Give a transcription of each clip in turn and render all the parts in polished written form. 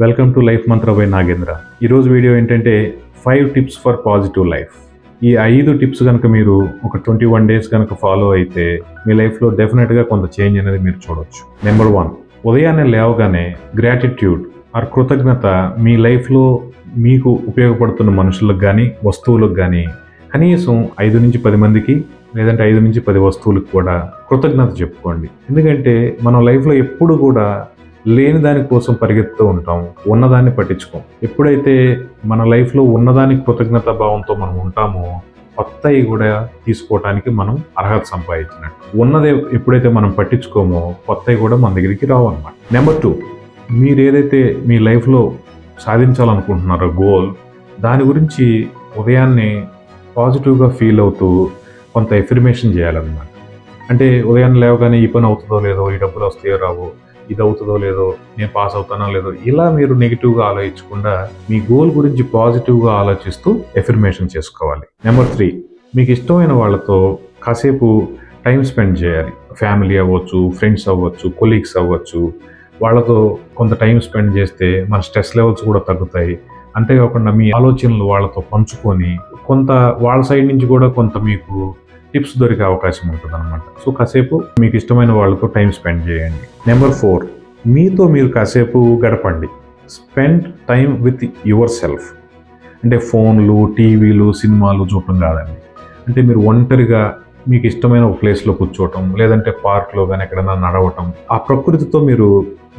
Welcome to life Mantra by Nagendra. ఈరోజు video ఏంటంటే 5 tips for positive life. ఈ 5 tips కనుక మీరు ఒక 21 డేస్ కనుక ఫాలో అయితే మీ లైఫ్లో డెఫినెట్గా కొంత చేంజ్ అనేది మీరు చూడవచ్చు. నెంబర్ 1, ఉదయాన్నే లేవగానే గ్రాటిట్యూడ్ ఆర్ కృతజ్ఞత మీ లైఫ్లో మీకు ఉపయోగపడుతున్న మనుషులకు కానీ వస్తువులకు కానీ కనీసం 5 నుంచి 10 మందికి లేదంటే 5 నుంచి 10 వస్తువులకు కూడా కృతజ్ఞత చెప్పుకోండి. ఎందుకంటే మనం లైఫ్లో ఎప్పుడు కూడా లేని దాని కోసం పరిగెత్తుతూ ఉంటాం, ఉన్నదాన్ని పట్టించుకోం. ఎప్పుడైతే మన లైఫ్లో ఉన్నదానికి కృతజ్ఞతా భావంతో మనం ఉంటామో కొత్తవి కూడా తీసుకోవడానికి మనం అర్హత సంపాదించినట్టు. ఉన్నదే ఎప్పుడైతే మనం పట్టించుకోమో కొత్తవి కూడా మన దగ్గరికి రావు అన్నమాట. నెంబర్ 2, మీరు ఏదైతే మీ లైఫ్లో సాధించాలనుకుంటున్నారో గోల్, దాని గురించి ఉదయాన్నే పాజిటివ్గా ఫీల్ అవుతూ కొంత ఎఫర్మేషన్ చేయాలన్నమాట. అంటే ఉదయాన్నే లేవగానే ఈ పని అవుతుందో లేదో, ఈ డబ్బులు వస్తాయో రావో, ఇది అవుతుందో లేదో, నేను పాస్ అవుతానో లేదో, ఇలా మీరు నెగిటివ్గా ఆలోచించకుండా మీ గోల్ గురించి పాజిటివ్గా ఆలోచిస్తూ ఎఫర్మేషన్ చేసుకోవాలి. నెంబర్ 3, మీకు ఇష్టమైన వాళ్ళతో కాసేపు టైం స్పెండ్ చేయాలి. ఫ్యామిలీ అవ్వచ్చు, ఫ్రెండ్స్ అవ్వచ్చు, కొలీగ్స్ అవ్వచ్చు. వాళ్ళతో కొంత టైం స్పెండ్ చేస్తే మన స్ట్రెస్ లెవెల్స్ కూడా తగ్గుతాయి. అంతేకాకుండా మీ ఆలోచనలు వాళ్ళతో పంచుకొని కొంత వాళ్ళ సైడ్ నుంచి కూడా కొంత మీకు టిప్స్ దొరికే అవకాశం ఉంటుంది అనమాట. సో కాసేపు మీకు ఇష్టమైన వాళ్ళతో టైం స్పెండ్ చేయండి. నెంబర్ 4, మీతో మీరు కాసేపు గడపండి. Spend time with your self. అంటే ఫోన్లు, టీవీలు, సినిమాలు చూడటం కాదండి. అంటే మీరు ఒంటరిగా మీకు ఇష్టమైన ఒక ప్లేస్లో కూర్చోవటం, లేదంటే పార్క్లో కానీ ఎక్కడైనా నడవటం, ఆ ప్రకృతితో మీరు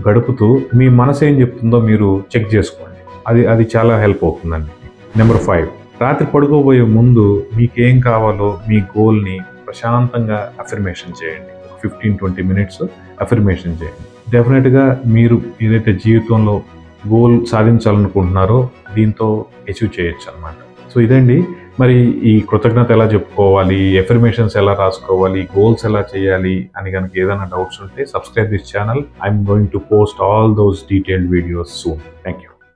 గడుపుతూ మీ మనసు ఏం చెప్తుందో మీరు చెక్ చేసుకోండి. అది చాలా హెల్ప్ అవుతుందండి. నెంబర్ 5, రాత్రి పడుకోబోయే ముందు మీకేం కావాలో మీ గోల్ని ప్రశాంతంగా అఫర్మేషన్ చేయండి. 15-20 మినిట్స్ అఫర్మేషన్ చేయండి. డెఫినెట్గా మీరు ఏదైతే జీవితంలో గోల్ సాధించాలనుకుంటున్నారో దీంతో అచీవ్ చేయొచ్చు అనమాట. సో ఇదండి. మరి ఈ కృతజ్ఞత ఎలా చెప్పుకోవాలి, ఎఫర్మేషన్స్ ఎలా రాసుకోవాలి, గోల్స్ ఎలా చేయాలి అని కనుక ఏదైనా డౌట్స్ ఉంటే subscribe this channel. I'm going to post all those detailed videos soon. Thank you.